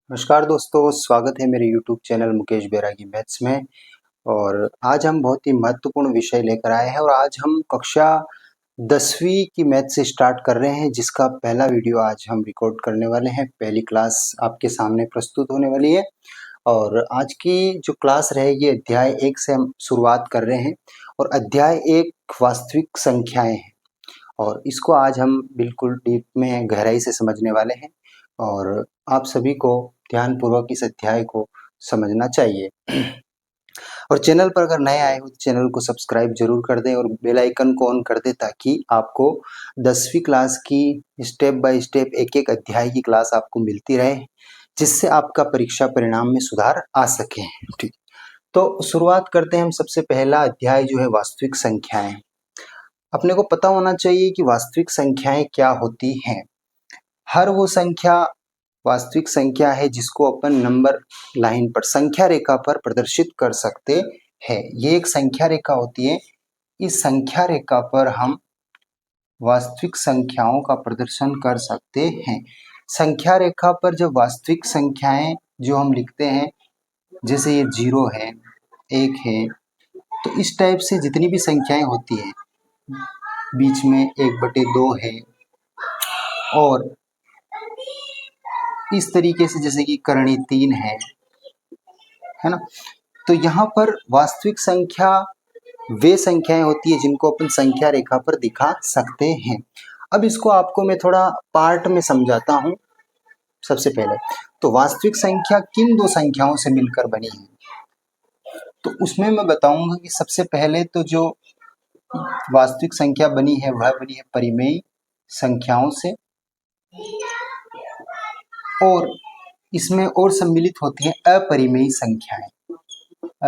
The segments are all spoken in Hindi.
नमस्कार दोस्तों, स्वागत है मेरे YouTube चैनल मुकेश बैरागी मैथ्स में। और आज हम बहुत ही महत्वपूर्ण विषय लेकर आए हैं और आज हम कक्षा 10वीं की मैथ से स्टार्ट कर रहे हैं, जिसका पहला वीडियो आज हम रिकॉर्ड करने वाले हैं। पहली क्लास आपके सामने प्रस्तुत होने वाली है और आज की जो क्लास रहेगी अध्याय 1 से हम शुरुआत कर रहे हैं और अध्याय 1 वास्तविक संख्याएं हैं और इसको आज हम बिल्कुल डीप में गहराई से समझने वाले हैं और आप सभी को ध्यानपूर्वक इस अध्याय को समझना चाहिए। और चैनल पर अगर नए आए हो तो चैनल को सब्सक्राइब जरूर कर दें और बेल आइकन को ऑन कर दें ताकि आपको 10वीं क्लास की स्टेप बाय स्टेप एक एक अध्याय की क्लास आपको मिलती रहे, जिससे आपका परीक्षा परिणाम में सुधार आ सके। ठीक, तो शुरुआत करते हैं हम। सबसे पहला अध्याय जो है वास्तविक संख्याएं। अपने को पता होना चाहिए कि वास्तविक संख्याएं क्या होती हैं। हर वो संख्या वास्तविक संख्या है जिसको अपन नंबर लाइन पर, संख्या रेखा पर प्रदर्शित कर सकते हैं। ये एक संख्या रेखा होती है। इस संख्या रेखा पर हम वास्तविक संख्याओं का प्रदर्शन कर सकते हैं। संख्या रेखा पर जब वास्तविक संख्याएं जो हम लिखते हैं, जैसे ये 0 है, 1 है, तो इस टाइप से जितनी भी संख्याएं होती है, बीच में 1/2 है और इस तरीके से जैसे कि करणी 3 है ना। तो यहाँ पर वास्तविक संख्या वे संख्याएं होती है जिनको अपन संख्या रेखा पर दिखा सकते हैं। अब इसको आपको मैं थोड़ा पार्ट में समझाता हूँ। सबसे पहले तो वास्तविक संख्या किन दो संख्याओं से मिलकर बनी है, तो उसमें मैं बताऊंगा कि सबसे पहले तो जो वास्तविक संख्या बनी है वह बनी है परिमेय संख्याओं से और इसमें और सम्मिलित होती हैं अपरिमेय संख्याएं।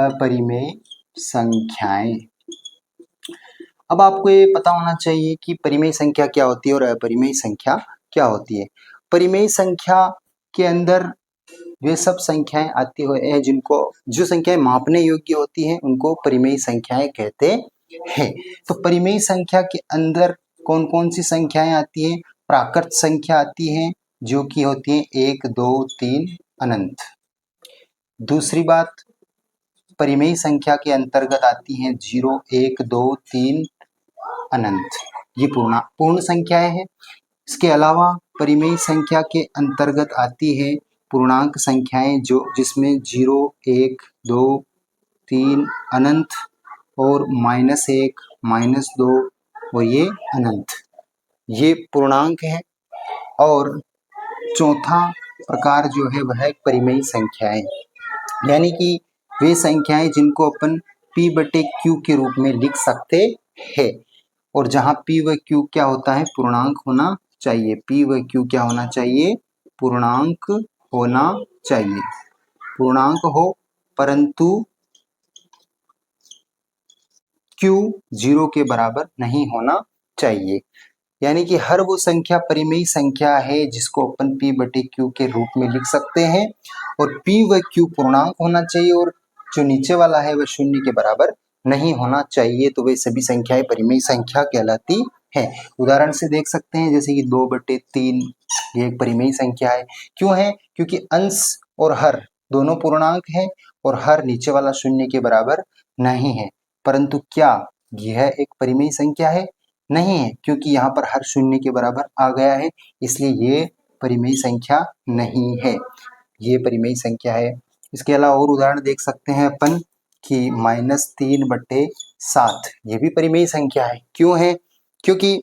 अपरिमेय संख्याएं। अब आपको ये पता होना चाहिए कि परिमेय संख्या क्या होती है और अपरिमेय संख्या क्या होती है। परिमेय संख्या के अंदर वे सब संख्याएं आती हैं जिनको, जो संख्याएं मापने योग्य होती हैं उनको परिमेय संख्याएं कहते हैं। तो परिमेय संख्या के अंदर कौन कौन सी संख्याएं आती हैं? प्राकृत संख्या आती है जो कि होती है 1, 2, 3 अनंत। दूसरी बात, परिमेय संख्या के अंतर्गत आती हैं 0, 1, 2, 3 अनंत। ये पूर्ण संख्याएं हैं। इसके अलावा परिमेय संख्या के अंतर्गत आती है पूर्णांक संख्याएं जो जिसमें 0, 1, 2, 3 अनंत और -1, -2 और ये अनंत, ये पूर्णांक है। और चौथा प्रकार जो है वह परिमेय संख्याएं, यानी कि वे संख्याएं जिनको अपन P/Q के रूप में लिख सकते हैं और जहां P व Q क्या होता है? पूर्णांक होना चाहिए। P व Q क्या होना चाहिए? पूर्णांक होना चाहिए। पूर्णांक हो परंतु Q 0 के बराबर नहीं होना चाहिए। यानी कि हर वो संख्या परिमेय संख्या है जिसको अपन P/Q के रूप में लिख सकते हैं और P व Q पूर्णांक होना चाहिए और जो नीचे वाला है वह 0 के बराबर नहीं होना चाहिए। तो वे सभी संख्याएं परिमेय संख्या कहलाती है। उदाहरण से देख सकते हैं जैसे कि 2/3 ये एक परिमेय संख्या है। क्यों है? क्योंकि अंश और हर दोनों पूर्णांक है और हर नीचे वाला 0 के बराबर नहीं है। परंतु क्या यह एक परिमेय संख्या है? नहीं है, क्योंकि यहाँ पर हर 0 के बराबर आ गया है, इसलिए ये परिमेय संख्या नहीं है। ये परिमेय संख्या है। इसके अलावा और उदाहरण देख सकते हैं अपन कि -3/7 ये भी परिमेय संख्या है। क्यों है? क्योंकि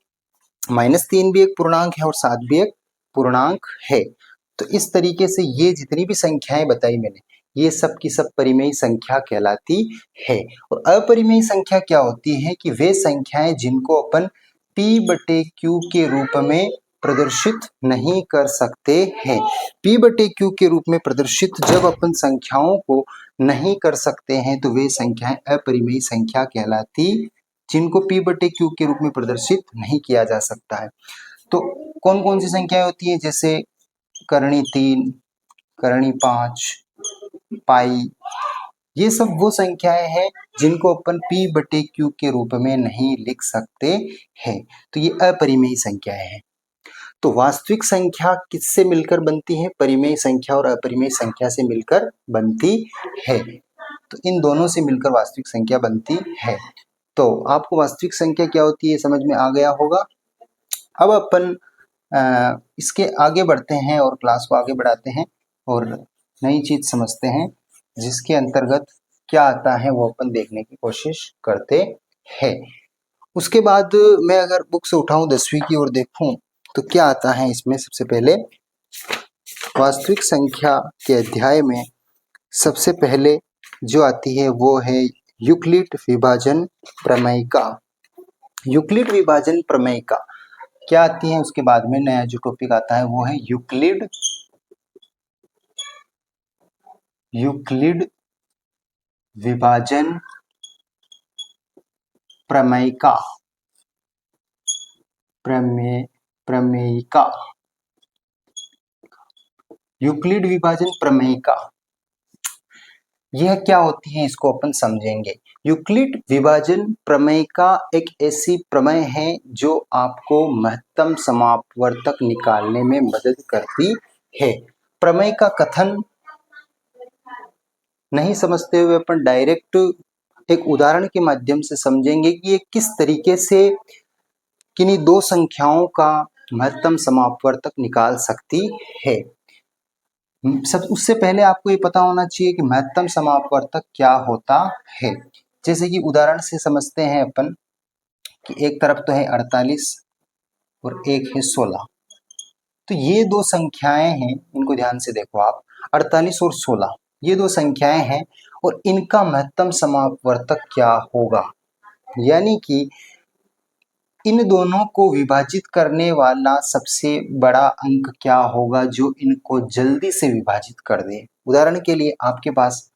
-3 भी एक पूर्णांक है और 7 भी एक पूर्णांक है। तो इस तरीके से ये जितनी भी संख्याएं बताई मैंने, ये सब की सब परिमेय संख्या कहलाती है। और अपरिमेय संख्या क्या होती है? कि वे संख्याएं जिनको अपन P/Q के रूप में प्रदर्शित नहीं कर सकते हैं। P/Q के रूप में प्रदर्शित जब अपन संख्याओं को नहीं कर सकते हैं तो वे संख्याएं अपरिमेय संख्या कहलाती, जिनको P/Q के रूप में प्रदर्शित नहीं किया जा सकता है। तो कौन कौन सी संख्याएं होती है? जैसे करणी 3, करणी 5, पाई, ये सब वो संख्याएं हैं जिनको अपन P/Q के रूप में नहीं लिख सकते हैं। तो ये अपरिमेय संख्याएं हैं। तो वास्तविक संख्या किससे मिलकर बनती है? परिमेय संख्या और अपरिमेय संख्या से मिलकर बनती है। तो इन दोनों से मिलकर वास्तविक संख्या बनती है। तो आपको वास्तविक संख्या क्या होती है समझ में आ गया होगा। अब अपन इसके आगे बढ़ते हैं और क्लास को आगे बढ़ाते हैं और नई चीज समझते हैं, जिसके अंतर्गत क्या आता है वो अपन देखने की कोशिश करते हैं। उसके बाद मैं अगर बुक से उठाऊं 10वीं की और देखूं तो क्या आता है इसमें। सबसे पहले वास्तविक संख्या के अध्याय में सबसे पहले जो आती है वो है यूक्लिड विभाजन प्रमेयिका। यूक्लिड विभाजन प्रमेयिका क्या आती है, उसके बाद में नया जो टॉपिक आता है वो है यूक्लिड विभाजन प्रमेयिका। प्रमेयिका यूक्लिड विभाजन प्रमेयिका यह क्या होती है इसको अपन समझेंगे। यूक्लिड विभाजन प्रमेयिका एक ऐसी प्रमेय है जो आपको महत्तम समापवर्तक निकालने में मदद करती है। प्रमेय का कथन नहीं समझते हुए अपन डायरेक्ट एक उदाहरण के माध्यम से समझेंगे कि ये किस तरीके से किन्हीं दो संख्याओं का महत्तम समापवर्तक निकाल सकती है। सब उससे पहले आपको ये पता होना चाहिए कि महत्तम समापवर्तक क्या होता है। जैसे कि उदाहरण से समझते हैं अपन कि एक तरफ तो है 48 और एक है 16। तो ये दो संख्याएं हैं, इनको ध्यान से देखो आप। 48 और 16 ये दो संख्याएं हैं और इनका महत्तम समापवर्तक क्या होगा, यानी कि इन दोनों को विभाजित करने वाला सबसे बड़ा अंक क्या होगा जो इनको जल्दी से विभाजित कर दे। उदाहरण के लिए आपके पास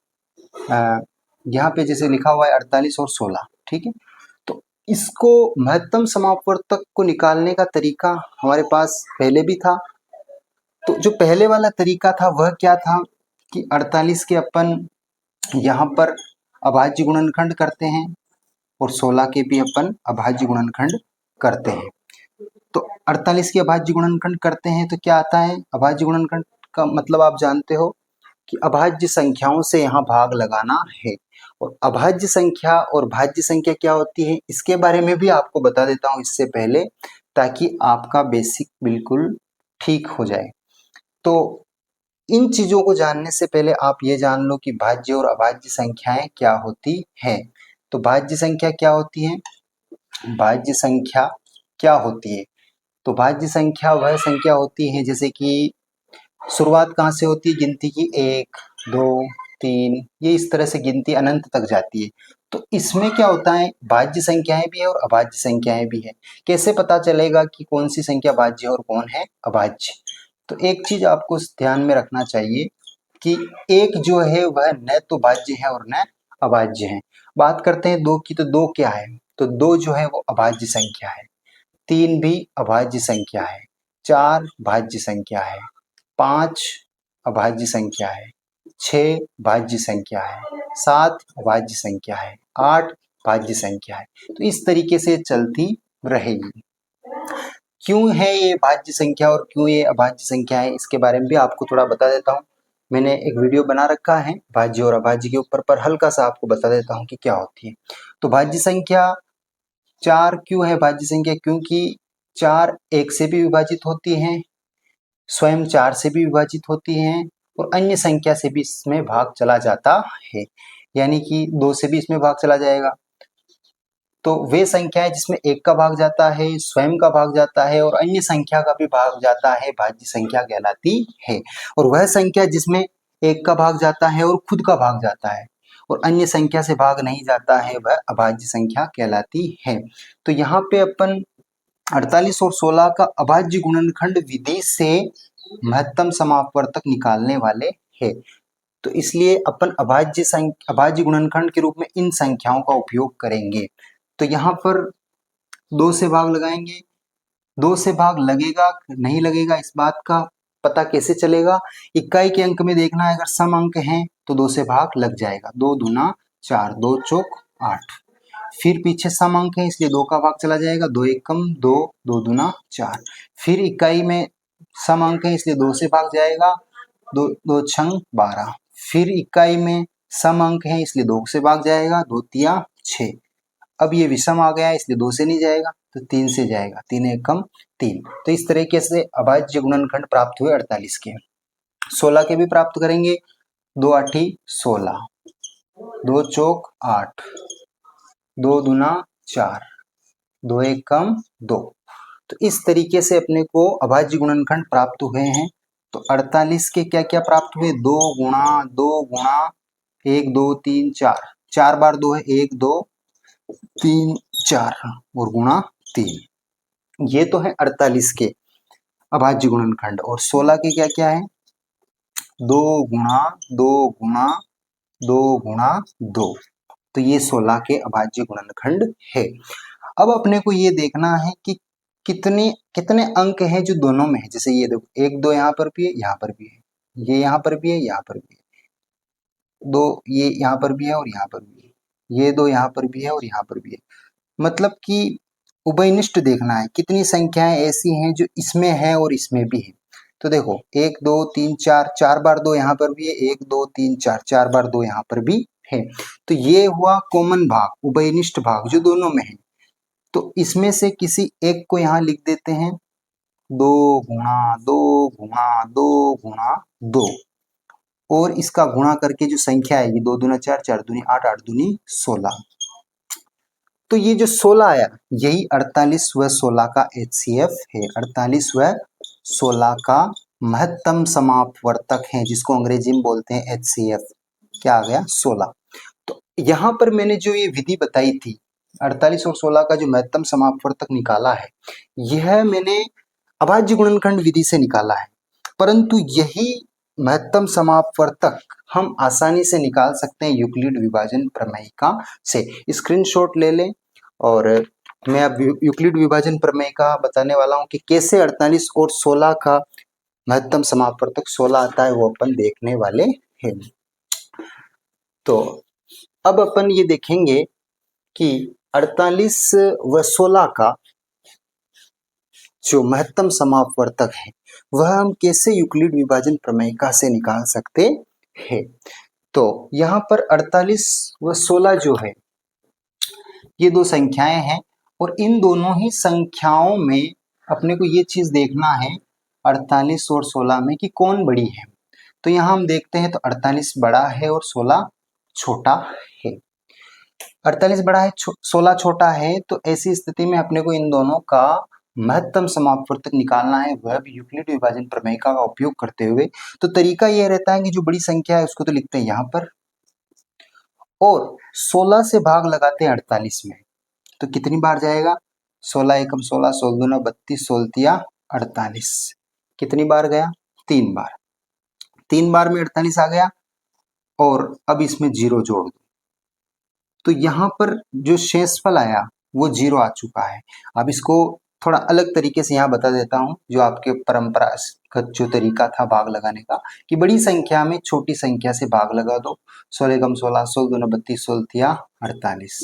यहाँ पे जैसे लिखा हुआ है 48 और 16, ठीक है। तो इसको महत्तम समापवर्तक को निकालने का तरीका हमारे पास पहले भी था। तो जो पहले वाला तरीका था वह क्या था कि 48 के अपन यहाँ पर अभाज्य गुणनखंड करते हैं और 16 के भी अपन अभाज्य गुणनखंड करते हैं। तो 48 के अभाज्य गुणनखंड करते हैं तो क्या आता है। अभाज्य गुणनखंड का मतलब आप जानते हो कि अभाज्य संख्याओं से यहाँ भाग लगाना है। और अभाज्य संख्या और भाज्य संख्या क्या होती है इसके बारे में भी आपको बता देता हूँ इससे पहले, ताकि आपका बेसिक बिल्कुल ठीक हो जाए। तो इन चीजों को जानने से पहले आप ये जान लो कि भाज्य और अभाज्य संख्याएं क्या होती हैं। तो भाज्य संख्या क्या होती है, भाज्य संख्या क्या होती है। तो भाज्य संख्या वह संख्या होती है जैसे कि शुरुआत कहाँ से होती है गिनती की, 1 2 3, ये इस तरह से गिनती अनंत तक जाती है। तो इसमें क्या होता है, भाज्य संख्याएं भी है और अभाज्य संख्याएं भी है। कैसे पता चलेगा कि कौन सी संख्या भाज्य और कौन है अभाज्य। तो एक चीज आपको ध्यान में रखना चाहिए कि एक जो है वह न तो भाज्य है और न अभाज्य है। बात करते हैं 2 की, तो 2 क्या है, तो 2 जो है वो अभाज्य संख्या है। 3 भी अभाज्य संख्या है। 4 भाज्य संख्या है। 5 अभाज्य संख्या है। 6 भाज्य संख्या है। 7 भाज्य संख्या है। 8 भाज्य संख्या है। तो इस तरीके से चलती रहेगी। क्यों है ये भाज्य संख्या और क्यों ये अभाज्य संख्या है इसके बारे में भी आपको थोड़ा बता देता हूँ। मैंने एक वीडियो बना रखा है भाज्य और अभाज्य के ऊपर, पर हल्का सा आपको बता देता हूँ कि क्या होती है। तो भाज्य संख्या 4 क्यों है भाज्य संख्या, क्योंकि 4 1 से भी विभाजित होती हैं, स्वयं 4 से भी विभाजित होती हैं और अन्य संख्या से भी इसमें भाग चला जाता है, यानी कि 2 से भी इसमें भाग चला जाएगा। तो वे संख्याएं जिसमें 1 का भाग जाता है, स्वयं का भाग जाता है और अन्य संख्या का भी भाग जाता है, भाज्य संख्या कहलाती है। और वह संख्या जिसमें 1 का भाग जाता है और खुद का भाग जाता है और अन्य संख्या से भाग नहीं जाता है, वह अभाज्य संख्या कहलाती है। तो यहाँ पे अपन 48 और 16 का अभाज्य गुणनखंड विधि से महत्तम समापवर्तक निकालने वाले हैं। तो इसलिए अपन अभाज्य गुणनखंड के रूप में इन संख्याओं का उपयोग करेंगे। तो यहाँ पर 2 से भाग लगाएंगे। 2 से भाग लगेगा नहीं लगेगा इस बात का पता कैसे चलेगा, इकाई के अंक में देखना है। अगर सम अंक हैं तो 2 से भाग लग जाएगा। 2 दूना 4, 2 चौक 8। फिर पीछे सम अंक है इसलिए 2 का भाग चला जाएगा, 2 एकम 2, 2 दूना 4। फिर इकाई में सम अंक है इसलिए 2 से भाग जाएगा, 2 2 छंग 12। फिर इकाई में सम अंक है इसलिए 2 से भाग जाएगा, 2 तिया 6। अब ये विषम आ गया है इसलिए 2 से नहीं जाएगा तो 3 से जाएगा, 3 एकम 3। तो इस तरीके से अभाज्य गुणनखंड प्राप्त हुए 48 के। 16 के भी प्राप्त करेंगे, 2 आठी 16, 2 चौक 8, 2 दूना 4, 2 एकम 2। तो इस तरीके से अपने को अभाज्य गुणनखंड प्राप्त हुए हैं। तो 48 के क्या क्या प्राप्त हुए, 2 गुणा 2 गुणा 1 2 3 4, 4 बार 2 है, 1 2 3 4 और गुणा 3। ये तो है 48 के अभाज्य गुणनखंड। और 16 के क्या क्या है, 2 गुणा 2 गुणा 2 गुणा 2। तो ये 16 के अभाज्य गुणनखंड है। अब अपने को ये देखना है कि कितने कितने अंक हैं जो दोनों में है। जैसे ये देखो, 1 2 यहाँ पर भी है, यहाँ पर भी है, ये यहाँ पर भी है, यहाँ पर भी है, 2 ये यहाँ पर भी है और यहाँ पर भी है, ये 2 यहाँ पर भी है और यहाँ पर भी है। मतलब कि उभयनिष्ठ देखना है, कितनी संख्याएं ऐसी हैं जो इसमें है और इसमें भी है। तो देखो 1 2 3 4, 4 बार 2 यहाँ पर भी है, 1 2 3 4, 4 बार 2 यहाँ पर भी है। तो ये हुआ कॉमन भाग, उभयनिष्ठ भाग जो दोनों में है। तो इसमें से किसी एक को यहाँ लिख देते हैं, 2 गुणा 2 गुणा 2 गुणा 2, और इसका गुणा करके जो संख्या आएगी 2 दूना 4, 4 दूनी 8, 8 दूनी 16। तो ये जो 16 आया यही 48 व 16 का HCF है। 48 व 16 का महत्तम समापवर्तक है, जिसको अंग्रेजी में बोलते हैं HCF। क्या आ गया, 16। तो यहाँ पर मैंने जो ये विधि बताई थी, 48 और 16 का जो महत्तम समापवर्तक निकाला है, यह मैंने अभाज्य गुणनखंड विधि से निकाला है। परंतु यही महत्तम समापवर्तक हम आसानी से निकाल सकते हैं यूक्लिड विभाजन प्रमेयिका से। स्क्रीनशॉट ले लें और मैं अब यूक्लिड विभाजन प्रमेयिका बताने वाला हूं कि कैसे 48 और 16 का महत्तम समापवर्तक 16 आता है, वो अपन देखने वाले हैं। तो अब अपन ये देखेंगे कि 48 व 16 का जो महत्तम समापवर्तक है वह हम कैसे यूक्लिड विभाजन प्रमेयिका से निकाल सकते हैं। तो यहाँ पर 48 व 16 जो है ये दो संख्याएं हैं, और इन दोनों ही संख्याओं में अपने को ये चीज देखना है 48 और 16 में कि कौन बड़ी है। तो यहाँ हम देखते हैं तो 48 बड़ा है और 16 छोटा है। 48 बड़ा है, 16 छोटा है। तो ऐसी स्थिति में अपने को इन दोनों का महत्तम समापवर्तक निकालना है, वह भी यूक्लिड विभाजन प्रमेयिका का उपयोग करते हुए। तो तरीका यह रहता है कि जो बड़ी संख्या है उसको तो लिखते हैं यहाँ पर, और 16 से भाग लगाते हैं 48 में। तो कितनी बार जाएगा, 16 एकम 16, 16 दूना 32, 16 तिया 48। कितनी बार गया, 3 बार। 3 बार में 48 आ गया, और अब इसमें 0 जोड़ दो तो यहाँ पर जो शेषफल आया वो 0 आ चुका है। अब इसको थोड़ा अलग तरीके से यहाँ बता देता हूँ, जो आपके परंपरागत जो तरीका था भाग लगाने का, कि बड़ी संख्या में छोटी संख्या से भाग लगा दो। 16 एकम 16, 16 दूना 32, 16 तिया 48।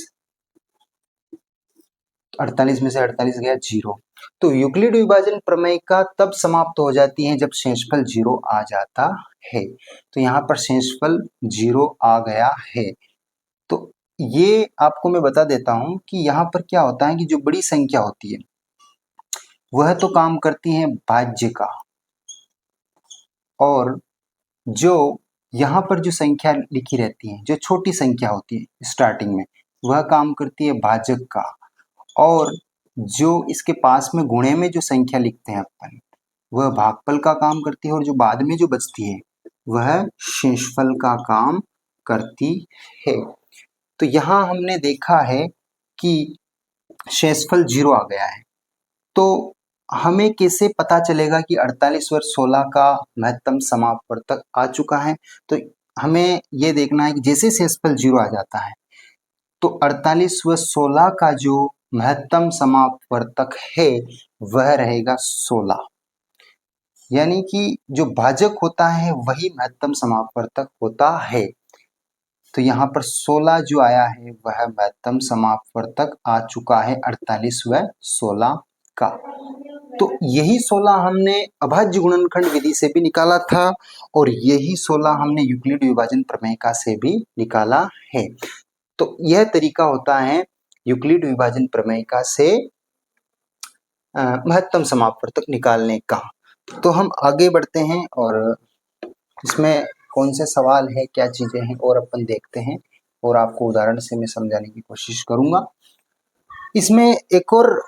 48 में से 48 गया 0। तो यूक्लिड विभाजन प्रमेयिका तब समाप्त हो जाती है जब शेषफल 0 आ जाता है। तो यहाँ पर शेषफल 0 आ गया है। तो ये आपको मैं बता देता हूं कि यहाँ पर क्या होता है कि जो बड़ी संख्या होती है वह तो काम करती है भाज्य का, और जो यहाँ पर जो संख्या लिखी रहती है, जो छोटी संख्या होती है स्टार्टिंग में, वह काम करती है भाजक का, और जो इसके पास में गुणे में जो संख्या लिखते हैं अपन, वह भागफल का काम करती है, और जो बाद में जो बचती है वह शेषफल का काम करती है। तो यहाँ हमने देखा है कि शेषफल 0 आ गया है। तो हमें कैसे पता चलेगा कि 48 व 16 का महत्तम समापवर्तक आ चुका है। तो हमें यह देखना है कि जैसे शेषफल 0 आ जाता है तो 48 व 16 का जो महत्तम समापवर्तक है वह रहेगा 16, यानी कि जो भाजक होता है वही महत्तम समापवर्तक होता है। तो यहाँ पर 16 जो आया है वह महत्तम समापवर्तक आ चुका है 48 व 16 का। तो यही 16 हमने अभाज्य गुणनखंड विधि से भी निकाला था और यही 16 हमने यूक्लिड विभाजन प्रमेय से भी निकाला है। तो यह तरीका होता है यूक्लिड विभाजन प्रमेय से महत्तम समापवर्तक निकालने का। तो हम आगे बढ़ते हैं और इसमें कौन से सवाल है, क्या चीजें हैं और अपन देखते हैं और आपको उदाहरण से मैं समझाने की कोशिश करूंगा। इसमें एक और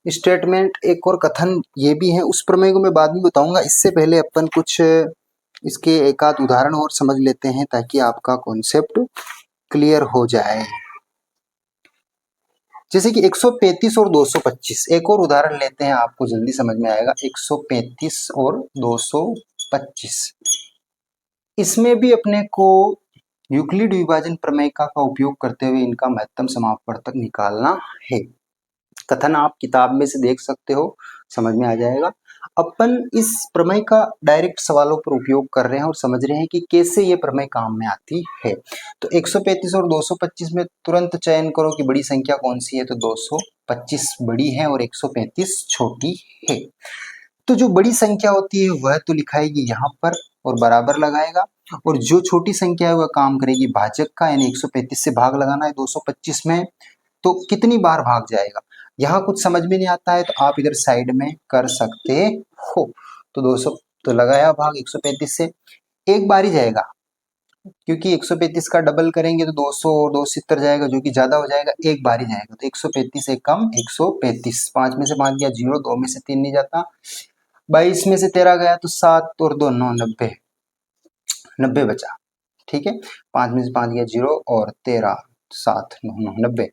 स्टेटमेंट, एक और कथन ये भी है, उस प्रमेय को मैं बाद में बताऊंगा। इससे पहले अपन कुछ इसके एक आध उदाहरण और समझ लेते हैं ताकि आपका कॉन्सेप्ट क्लियर हो जाए। जैसे कि 135 और 225, एक और उदाहरण लेते हैं, आपको जल्दी समझ में आएगा। 135 और 225, इसमें भी अपने को यूक्लिड विभाजन प्रमेय का उपयोग करते हुए इनका महत्तम समापवर्तक निकालना है। कथन आप किताब में से देख सकते हो, समझ में आ जाएगा। अपन इस प्रमेय का डायरेक्ट सवालों पर उपयोग कर रहे हैं और समझ रहे हैं कि कैसे ये प्रमेय काम में आती है। तो 135 और 225 में तुरंत चयन करो कि बड़ी संख्या कौन सी है। तो 225 बड़ी है और 135 छोटी है। तो जो बड़ी संख्या होती है वह तो लिखाएगी यहाँ पर और बराबर लगाएगा, और जो छोटी संख्या है वह काम करेगी भाजक का, यानी 135 से भाग लगाना है 225 में। तो कितनी बार भाग जाएगा, यहाँ कुछ समझ में नहीं आता है तो आप इधर साइड में कर सकते हो। तो 200 तो लगाया भाग 135 से, एक बार ही जाएगा क्योंकि 135 का डबल करेंगे तो 200 और 270 जाएगा, जो कि ज्यादा हो जाएगा, एक बार ही जाएगा। तो 135 एक कम 135, 5 में से 5 गया 0, 2 में से 3 नहीं जाता, 22 में से 13 गया तो 7 और 2 9, 90, 90 बचा। ठीक है, 5 में से 5 गया 0 और 13, 7 9 90।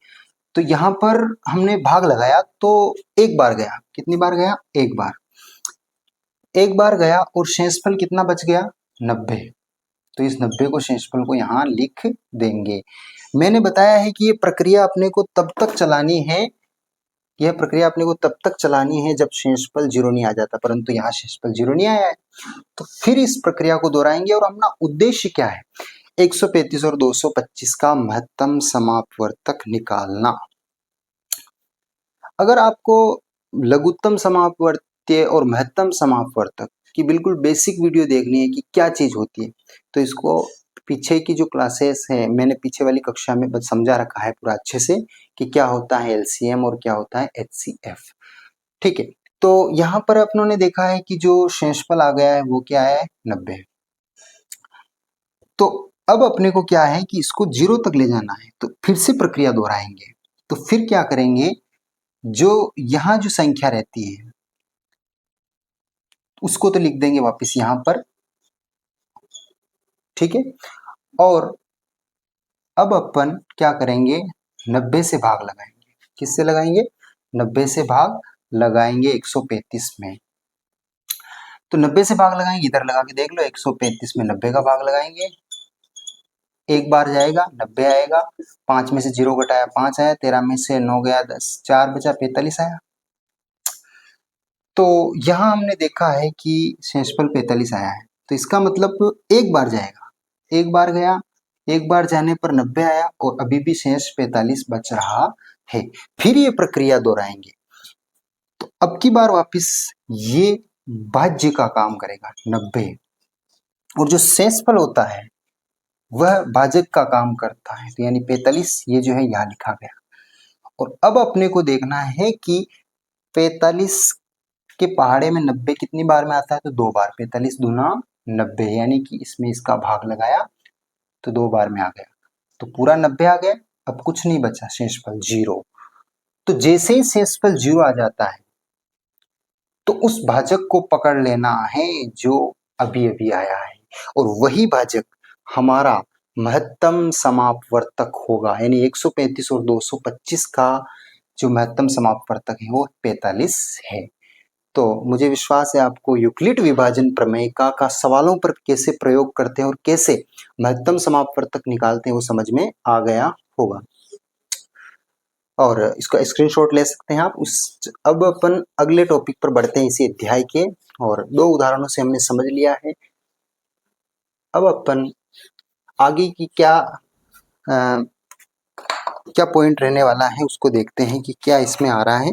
तो यहाँ पर हमने भाग लगाया तो एक बार गया, कितनी बार गया, एक बार, एक बार गया और शेषफल कितना बच गया, 90। तो इस 90 को, शेषफल को यहाँ लिख देंगे। मैंने बताया है कि ये प्रक्रिया अपने को तब तक चलानी है, यह प्रक्रिया अपने को तब तक चलानी है जब शेषफल 0 नहीं आ जाता, परंतु यहाँ शेषफल 0 नहीं आया है। तो फिर इस प्रक्रिया को दोहराएंगे और अपना उद्देश्य क्या है, 135 और 225 का महत्तम समापवर्तक निकालना। अगर आपको लघुत्तम समापवर्त्य और महत्तम समापवर्तक की बिल्कुल बेसिक वीडियो देखनी है कि क्या चीज होती है, तो इसको पीछे की जो क्लासेस है मैंने पीछे वाली कक्षा में समझा रखा है पूरा अच्छे से कि क्या होता है एलसीएम और क्या होता है एचसीएफ। ठीक है, तो यहाँ पर अपनों ने देखा है कि जो शेषफल आ गया है वो क्या है, 90। तो अब अपने को क्या है कि इसको 0 तक ले जाना है, तो फिर से प्रक्रिया दोहराएंगे। तो फिर क्या करेंगे, जो यहाँ जो संख्या रहती है उसको तो लिख देंगे वापस यहाँ पर। ठीक है, और अब अपन क्या करेंगे, 90 से भाग लगाएंगे। किससे लगाएंगे, 90 से भाग लगाएंगे 135 में। तो 90 से भाग लगाएंगे, इधर लगा के देख लो, 135 में 90 का भाग लगाएंगे, एक बार जाएगा 90 आएगा, 5 में से 0 घटाया 5 आया, 13 में से 9 गया 10, 4 बचा 45 आया। तो यहाँ हमने देखा है कि शेषफल 45 आया है, तो इसका मतलब एक बार जाएगा, एक बार गया, एक बार जाने पर 90 आया और अभी भी शेष 45 बच रहा है। फिर ये प्रक्रिया दोहराएंगे। तो अब की बार वापस ये भाज्य का काम करेगा 90, और जो शेषफल होता है वह भाजक का काम करता है, तो यानी 45 ये जो है यहाँ लिखा गया। और अब अपने को देखना है कि 45 के पहाड़े में 90 कितनी बार में आता है, तो 2 बार, 45 दूना 90, यानी कि इसमें इसका भाग लगाया तो 2 बार में आ गया, तो पूरा 90 आ गया। अब कुछ नहीं बचा, शेषफल 0। तो जैसे ही शेषफल 0 आ जाता है तो उस भाजक को पकड़ लेना है जो अभी अभी आया है, और वही भाजक हमारा महत्तम समापवर्तक होगा। यानी 135 और 225 का जो महत्तम समापवर्तक है वो 45 है। तो मुझे विश्वास है आपको यूक्लिड विभाजन प्रमेय का सवालों पर कैसे प्रयोग करते हैं और कैसे महत्तम समापवर्तक निकालते हैं वो समझ में आ गया होगा, और इसको स्क्रीनशॉट ले सकते हैं आप। अब अपन अगले टॉपिक पर बढ़ते हैं इसी अध्याय के, और 2 उदाहरणों से हमने समझ लिया है। अब अपन आगे की क्या क्या पॉइंट रहने वाला है उसको देखते हैं कि क्या इसमें आ रहा है।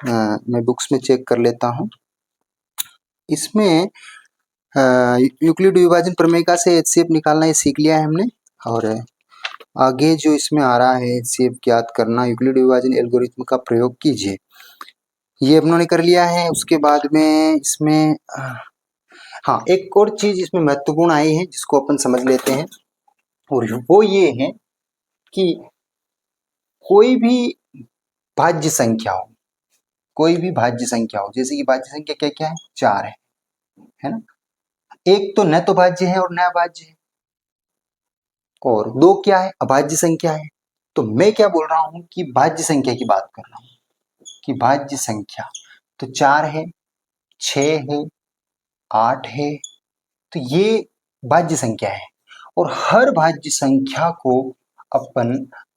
मैं बुक्स में चेक कर लेता हूँ। इसमें यूक्लिड विभाजन प्रमेय से एचसीएफ निकालना ये सीख लिया है हमने। और आगे जो इसमें आ रहा है एचसीएफ ज्ञात करना, यूक्लिड विभाजन एल्गोरिथम का प्रयोग कीजिए, ये हम लोगों ने कर लिया है। उसके बाद में इसमें हाँ, एक और चीज इसमें महत्वपूर्ण आई है जिसको अपन समझ लेते हैं, और वो ये है कि कोई भी भाज्य संख्या हो, कोई भी भाज्य संख्या हो, जैसे कि भाज्य संख्या क्या क्या है, 4 है ना। एक तो न तो भाज्य है और न भाज्य है, और 2 क्या है, अभाज्य संख्या है। तो मैं क्या बोल रहा हूं कि भाज्य संख्या की बात कर रहा हूं, कि भाज्य संख्या तो 4 है, 6 है, 8 है, तो ये भाज्य संख्या है। और हर भाज्य संख्या को अपन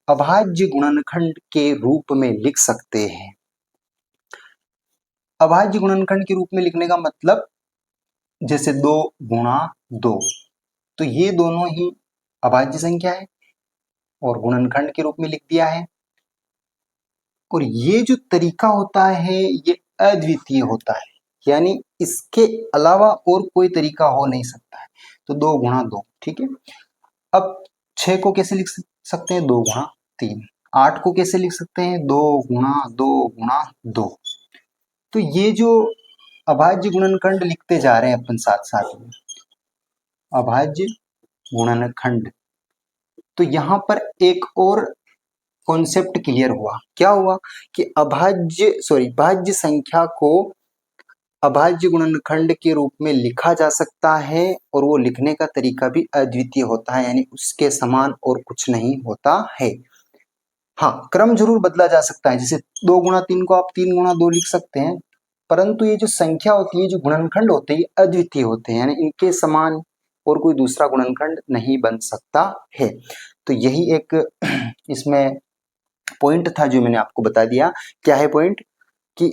अभाज्य गुणनखंड के रूप में लिख सकते हैं। अभाज्य गुणनखंड के रूप में लिखने का मतलब जैसे 2 गुणा 2, तो ये दोनों ही अभाज्य संख्या है और गुणनखंड के रूप में लिख दिया है। और ये जो तरीका होता है ये अद्वितीय होता है, यानी इसके अलावा और कोई तरीका हो नहीं सकता है। तो 2 गुणा 2, ठीक है। अब 6 को कैसे लिख सकते हैं, 2 गुणा 3। 8 को कैसे लिख सकते हैं, 2 गुणा 2 गुणा 2। तो ये जो अभाज्य गुणनखंड लिखते जा रहे हैं अपन साथ साथ में, अभाज्य गुणनखंड, तो यहाँ पर एक और कॉन्सेप्ट क्लियर हुआ। क्या हुआ कि भाज्य संख्या को अभाज्य गुणनखंड के रूप में लिखा जा सकता है, और वो लिखने का तरीका भी अद्वितीय होता है, यानी उसके समान और कुछ नहीं होता है। हाँ, क्रम जरूर बदला जा सकता है, जैसे 2 गुणा 3 को आप 3 गुणा 2 लिख सकते हैं, परंतु ये जो संख्या होती है, जो गुणनखंड होते हैं, ये अद्वितीय होते हैं, यानी इनके समान और कोई दूसरा गुणनखंड नहीं बन सकता है। तो यही एक इसमें पॉइंट था जो मैंने आपको बता दिया। क्या है पॉइंट, कि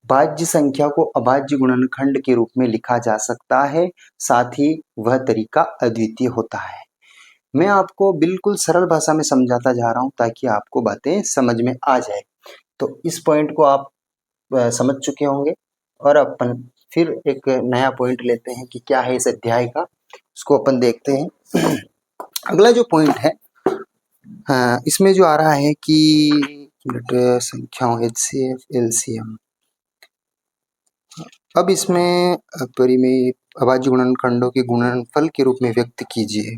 भाज्य संख्या को अभाज्य गुणनखंड के रूप में लिखा जा सकता है, साथ ही वह तरीका अद्वितीय होता है। मैं आपको बिल्कुल सरल भाषा में समझाता जा रहा हूं ताकि आपको बातें समझ में आ जाए। तो इस पॉइंट को आप समझ चुके होंगे, और अपन फिर एक नया पॉइंट लेते हैं कि क्या है इस अध्याय का, उसको अपन देखते हैं। अगला जो पॉइंट है, इसमें जो आ रहा है कि संख्याओं HCF LCM। अब इसमें परिमेय अभाज्य गुणनखंडों के गुणनफल के रूप में व्यक्त कीजिए।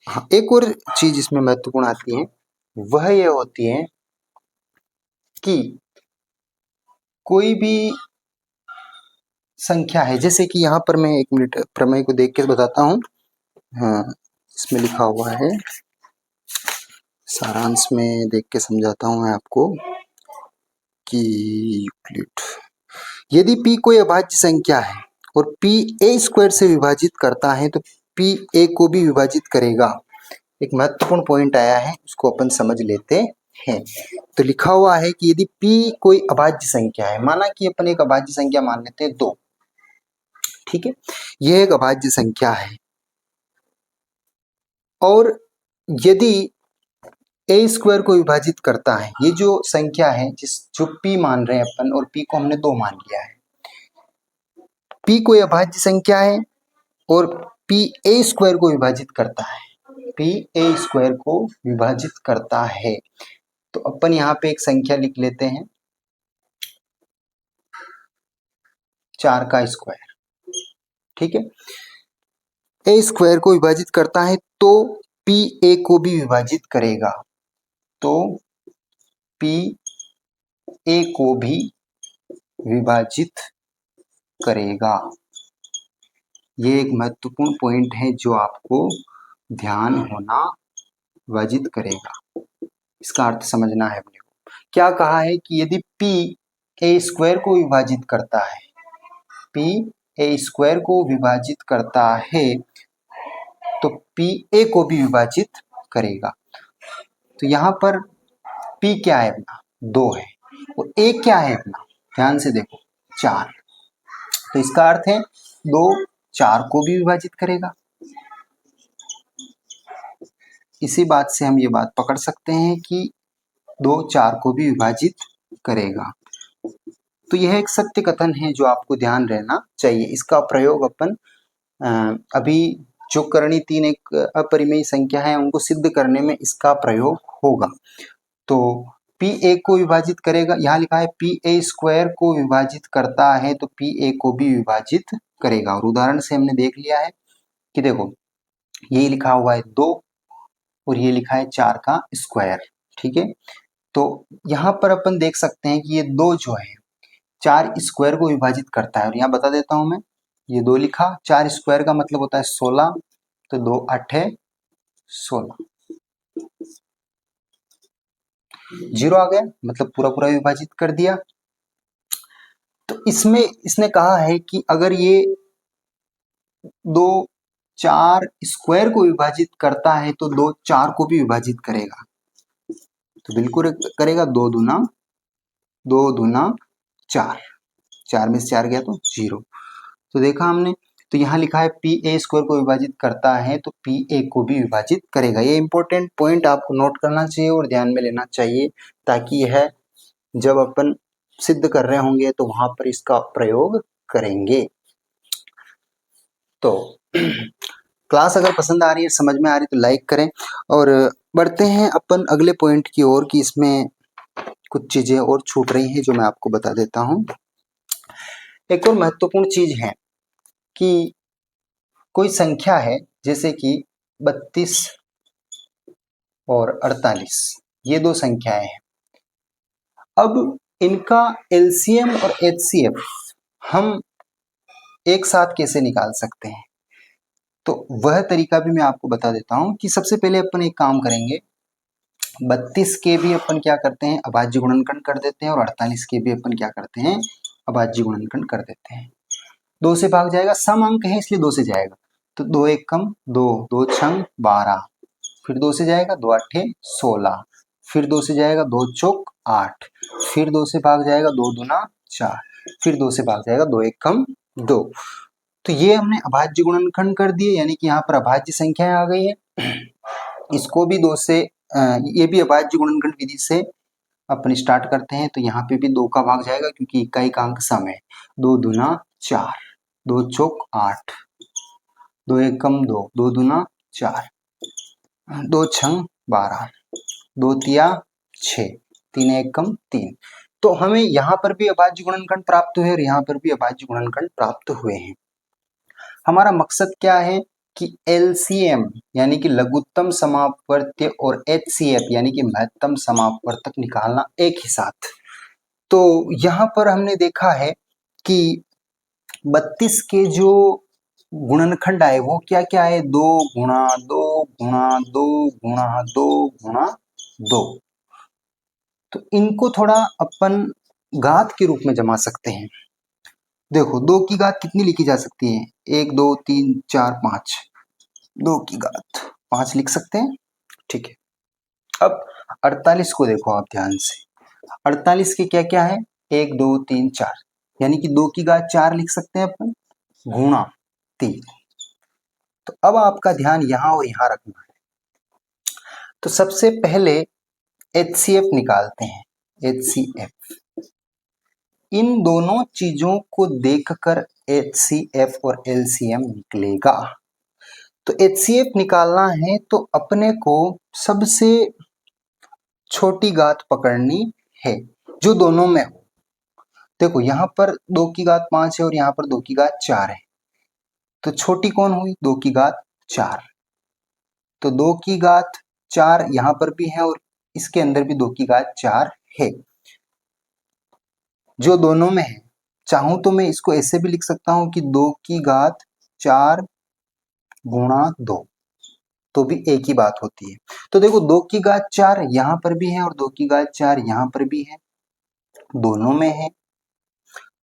हाँ, एक और चीज इसमें महत्वपूर्ण आती है, वह यह होती है कि कोई भी संख्या है, जैसे कि यहाँ पर मैं 1 मिनट प्रमेय को देख के बताता हूँ। हाँ, इसमें लिखा हुआ है, सारांश में देख के समझाता हूँ मैं आपको कि यूक्लिड, यदि p कोई अभाज्य संख्या है और p a² से विभाजित करता है तो p a को भी विभाजित करेगा। एक महत्वपूर्ण पॉइंट आया है, उसको अपन समझ लेते हैं। तो लिखा हुआ है कि यदि p कोई अभाज्य संख्या है, माना कि अपन एक अभाज्य संख्या मान लेते हैं 2, ठीक है, यह एक अभाज्य संख्या है, और यदि a² को विभाजित करता है, ये जो संख्या है जो p मान रहे हैं अपन, और p को हमने 2 मान लिया है, p कोई अभाज्य संख्या है और p a² को विभाजित करता है, p a² को विभाजित करता है, तो अपन यहाँ पे एक संख्या लिख लेते हैं 4 का स्क्वायर, ठीक है। a² को विभाजित करता है तो p a को भी विभाजित करेगा, तो p a को भी विभाजित करेगा। ये एक महत्वपूर्ण पॉइंट है जो आपको ध्यान होना विभाजित करेगा, इसका अर्थ समझना है अपने को। क्या कहा है कि यदि p a² को विभाजित करता है, p a² को विभाजित करता है तो p a को भी विभाजित करेगा। तो यहाँ पर p क्या है अपना, 2 है, और a क्या है अपना, ध्यान से देखो 4। तो इसका अर्थ है 2 4 को भी विभाजित करेगा। इसी बात से हम ये बात पकड़ सकते हैं कि 2 4 को भी विभाजित करेगा। तो यह एक सत्य कथन है जो आपको ध्यान रहना चाहिए। इसका प्रयोग अपन अभी जो करणी 3 एक अपरिमेय संख्या है उनको सिद्ध करने में इसका प्रयोग होगा। तो पी ए को विभाजित करेगा, यहाँ लिखा है पी ए स्क्वायर को विभाजित करता है तो पी ए को भी विभाजित करेगा। और उदाहरण से हमने देख लिया है कि देखो ये लिखा हुआ है 2 और ये लिखा है 4 का स्क्वायर, ठीक है। तो यहाँ पर अपन देख सकते हैं कि ये 2 जो है 4 स्क्वायर को विभाजित करता है। और यहाँ बता देता हूं मैं, ये 2 लिखा, 4 स्क्वायर का मतलब होता है 16, तो 2 8 16, 0 आ गया, मतलब पूरा पूरा विभाजित कर दिया। तो इसमें इसने कहा है कि अगर ये 2 4 स्क्वायर को विभाजित करता है तो 2 4 को भी विभाजित करेगा। तो बिल्कुल करेगा, 2 दूना 4, 4 में से 4 गया तो 0। तो देखा हमने, तो यहाँ लिखा है पी ए स्क्वायर को विभाजित करता है तो पी ए को भी विभाजित करेगा। ये इंपॉर्टेंट पॉइंट आपको नोट करना चाहिए और ध्यान में लेना चाहिए, ताकि यह जब अपन सिद्ध कर रहे होंगे तो वहां पर इसका प्रयोग करेंगे। तो क्लास अगर पसंद आ रही है, समझ में आ रही है तो लाइक करें। और बढ़ते हैं अपन अगले पॉइंट की ओर कि इसमें कुछ चीजें और छूट रही हैं जो मैं आपको बता देता हूं। एक और महत्वपूर्ण चीज है कि कोई संख्या है जैसे कि 32 और 48, ये 2 संख्याएं हैं। अब इनका एलसीएम और एचसीएफ हम एक साथ कैसे निकाल सकते हैं, तो वह तरीका भी मैं आपको बता देता हूं कि सबसे पहले अपन एक काम करेंगे, 32 के भी अपन क्या करते हैं, अभाज्य गुणनखंड कर देते हैं, और 48 के भी अपन क्या करते हैं, अभाज्य गुणनखंड कर देते हैं। 2 से भाग जाएगा, सम अंक है इसलिए 2 से जाएगा, तो 2 1 कम 2, 2 छंग 12, फिर 2 से जाएगा, 2 8 16, फिर 2 से जाएगा, 2 चौक 8, फिर 2 से भाग जाएगा, 2 दूना 4, फिर 2 से भाग जाएगा, 2 1 कम 2। तो ये हमने अभाज्य गुणनखंड कर दिए, यानी कि यहाँ पर अभाज्य संख्याएं आ गई है। इसको भी 2 से ये भी अभाज्य गुणनखंड विधि से अपन स्टार्ट करते हैं, तो यहाँ पे भी 2 का भाग जाएगा क्योंकि इकाई का अंक सम है। 2 दूना 4, 2 चौक 8, 2 1 कम 2, 2 दूना 4, 2 छंग 12, 2 तिया 6, 3 1 कम 3। तो हमें यहाँ पर भी अभाज्य गुणनखंड प्राप्त हुए और यहाँ पर भी अभाज्य गुणनखंड प्राप्त हुए हैं। हमारा मकसद क्या है कि एलसीएम यानी कि लघुत्तम समापवर्त्य और एचसीएफ यानी कि महत्तम समापवर्तक निकालना एक ही साथ। तो यहाँ पर हमने देखा है कि 32 के जो गुणनखंड आए वो क्या क्या है, 2 गुणा 2 गुणा 2 गुणा 2 गुणा 2। तो इनको थोड़ा अपन घात के रूप में जमा सकते हैं। देखो 2 की घात कितनी लिखी जा सकती है, 1 2 3 4 5, 2 की घात 5 लिख सकते हैं, ठीक है। अब 48 को देखो आप ध्यान से, 48 के क्या क्या है, 1 2 3 4, यानी कि 2 की घात 4 लिख सकते हैं अपन, गुणा 3। तो अब आपका ध्यान यहां और यहां रखना है। तो सबसे पहले एचसीएफ निकालते हैं, एचसीएफ। इन दोनों चीजों को देखकर एचसीएफ और एलसीएम निकलेगा। तो एचसीएफ निकालना है तो अपने को सबसे छोटी घात पकड़नी है जो दोनों में हो। देखो यहाँ पर 2 की घात 5 है और यहाँ पर 2 की घात 4 है, तो छोटी कौन हुई, 2 की घात 4। तो 2 की घात 4 यहाँ पर भी है और इसके अंदर भी 2 की घात 4 है जो दोनों में है। चाहूं तो मैं इसको ऐसे भी लिख सकता हूं कि 2 की घात 4 गुणा 2, तो भी एक ही बात होती है। तो देखो 2 की घात 4 यहाँ पर भी है और 2 की घात 4 यहाँ पर भी है, दोनों में है।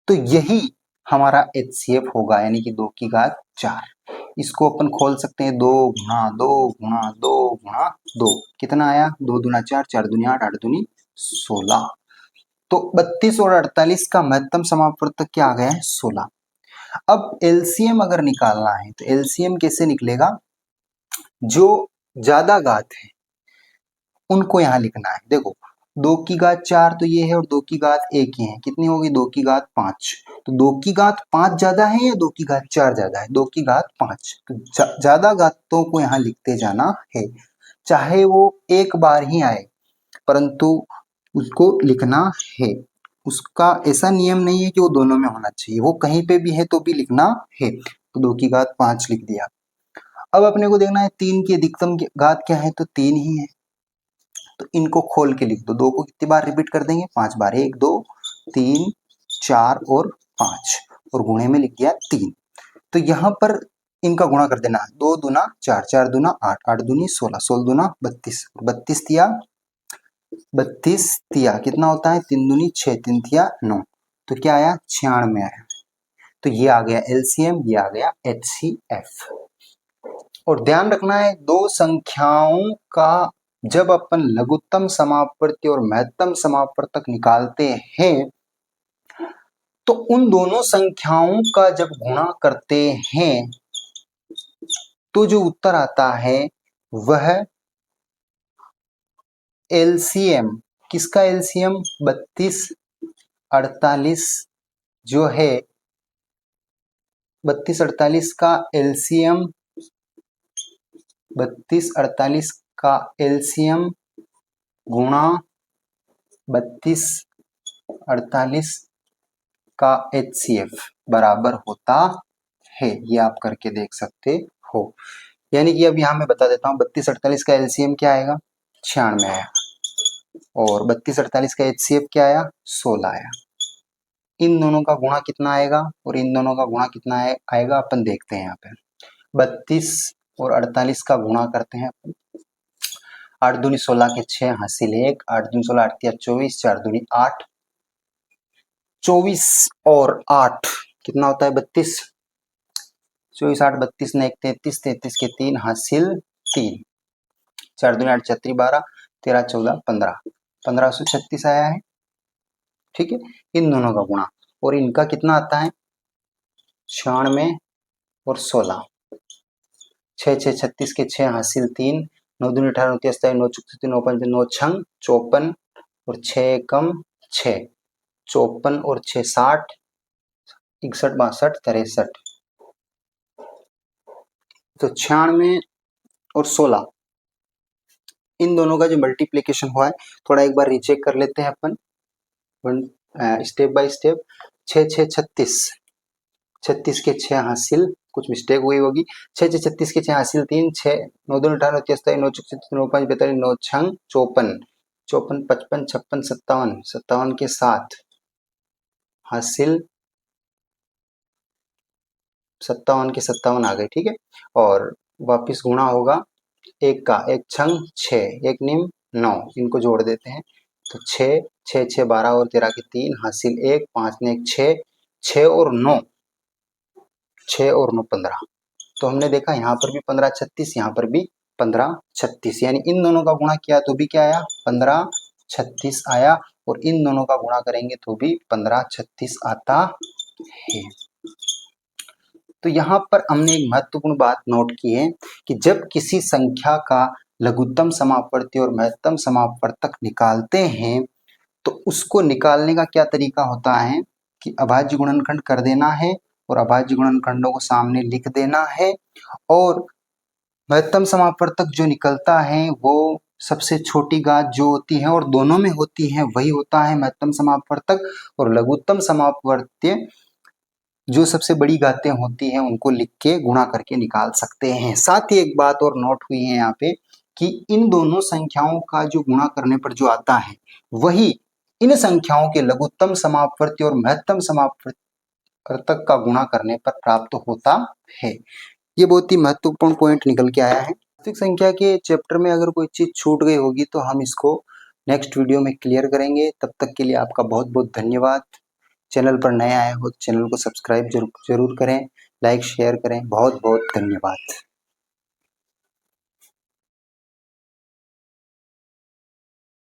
तो यही हमारा एचसीएफ होगा, यानी कि 2 की घात 4। इसको अपन खोल सकते हैं, 2 गुणा 2 गुणा 2 गुणा 2, कितना आया, 2 दूना 4, 4 दूनी 8, 8 दूनी 16। तो 32 और 48 का महत्तम समापवर्तक क्या आ गया है, 16। अब एलसीएम अगर निकालना है तो एलसीएम कैसे निकलेगा, जो ज्यादा घात है उनको यहाँ लिखना है। देखो 2 की घात 4 तो ये है और 2 की घात 1 ही है, कितनी होगी 2 की घात 5। तो 2 की घात 5 ज्यादा है या 2 की घात 4 ज्यादा है? 2 की घात 5। तो ज्यादा घातों को यहाँ लिखते जाना है, चाहे वो एक बार ही आए परंतु उसको लिखना है। उसका ऐसा नियम नहीं है कि वो दोनों में होना चाहिए, वो कहीं पे भी है तो भी लिखना है। तो 2 की घात 5 लिख दिया। अब अपने को देखना है 3 की अधिकतम घात क्या है, तो 3 ही है। तो इनको खोल के लिख दो। 2 को कितनी बार रिपीट कर देंगे? 5 बार। 1 2 3 4 और 5 और गुणे में लिख दिया 3। तो यहाँ पर इनका गुणा कर देना। 2 दूना 4, 4 दूना 8, 8 दूनी 16, 16 दूना 32, 32 तिया 32 तिया कितना होता है? 3 दूनी 6, 3 तिया 9। तो क्या आया? 96 आया। तो ये आ गया एलसीएम, ये आ गया एचसीएफ। और ध्यान रखना है दो संख्याओं का जब अपन लघुत्तम समापवर्ती और महत्तम समापवर्तक निकालते हैं तो उन दोनों संख्याओं का जब गुणा करते हैं तो जो उत्तर आता है वह एलसीएम, किसका एलसीएम? 32 48 जो है 32 48 का एलसीएम, 32 48 का एलसीएम गुणा 32 48 का एचसीएफ बराबर होता है। ये आप करके देख सकते हो। यानी कि अब यहाँ मैं बता देता हूँ 32 48 का एलसीएम क्या आएगा? 96 आया। और 32 48 का एचसीएफ क्या आया? 16 आया। इन दोनों का गुणा कितना आएगा और इन दोनों का गुणा कितना आएगा अपन देखते हैं। यहाँ पे 32 और 48 का गुणा करते हैं अपन। 8 दूनी 16 के 6 हासिल 1, 8 दूनी 16 8 तिया 24, 4 दूनी 8, 24 और 8 कितना होता है? 32। 24 8 32 ने 1 33, 33 के 3 हासिल 3, 4 दूनी 8 छत्री 12, 13 14 15, 1536 आया है। ठीक है, इन दोनों का गुणा और इनका कितना आता है? 96 और 16, 6 6 36 के 6 हासिल 3, 9 दूनी 18 29 27 9 चौक 9 5 9 छंग 54 और 6 एकम 6, 54 और 6 60, 61 62 63। तो 96 और 16 इन दोनों का जो मल्टीप्लिकेशन हुआ है थोड़ा एक बार रीचेक कर लेते हैं अपन स्टेप बाय स्टेप। 6 6 36, 36 के 6 हासिल, कुछ मिस्टेक हुई होगी। 6 6 36 के 6 हासिल 3, 6 9 2 18 27 9 चौक 9 5 42 9 छंग 54, 54 55 56 57, 57 के 7 हासिल 57 के 57 आ गए। ठीक है, और वापिस गुणा होगा एक का, एक छंग 6, एक निम 9, इनको जोड़ देते हैं। तो 6 6 6 12 और 13 के 3 हासिल 1, 5 ने 1 6, 6 और 9, 6 और 9 15। तो हमने देखा यहाँ पर भी 15 36, यहाँ पर भी 15 36, यानी इन दोनों का गुणा किया तो भी क्या आया? 15 36 आया। और इन दोनों का गुणा करेंगे तो भी 15 36 आता है। तो यहाँ पर हमने एक महत्वपूर्ण बात नोट की है कि जब किसी संख्या का लघुत्तम समापवर्ती और महत्तम समापवर्तक निकालते हैं तो उसको निकालने का क्या तरीका होता है कि अभाज्य गुणनखंड कर देना है और अभाज्य गुणनखंडों को सामने लिख देना है। और महत्तम समापवर्तक जो निकलता है वो सबसे छोटी घात जो होती है और दोनों में होती है वही होता है महत्तम समापवर्तक। और लघुत्तम समापवर्त्य जो सबसे बड़ी घातें होती हैं उनको लिख के गुणा करके निकाल सकते हैं। साथ ही एक बात और नोट हुई है यहाँ पे कि इन दोनों संख्याओं का जो गुणा करने पर जो आता है वही इन संख्याओं के लघुत्तम समापवर्ती और महत्तम समापवर्तक का गुणा करने पर प्राप्त होता है। ये बहुत ही महत्वपूर्ण पॉइंट निकल के आया है। वास्तविक संख्या के चैप्टर में अगर कोई चीज छूट गई होगी तो हम इसको नेक्स्ट वीडियो में क्लियर करेंगे। तब तक के लिए आपका बहुत बहुत धन्यवाद। चैनल पर नए आए हो तो चैनल को सब्सक्राइब जरूर करें, लाइक शेयर करें। बहुत बहुत धन्यवाद।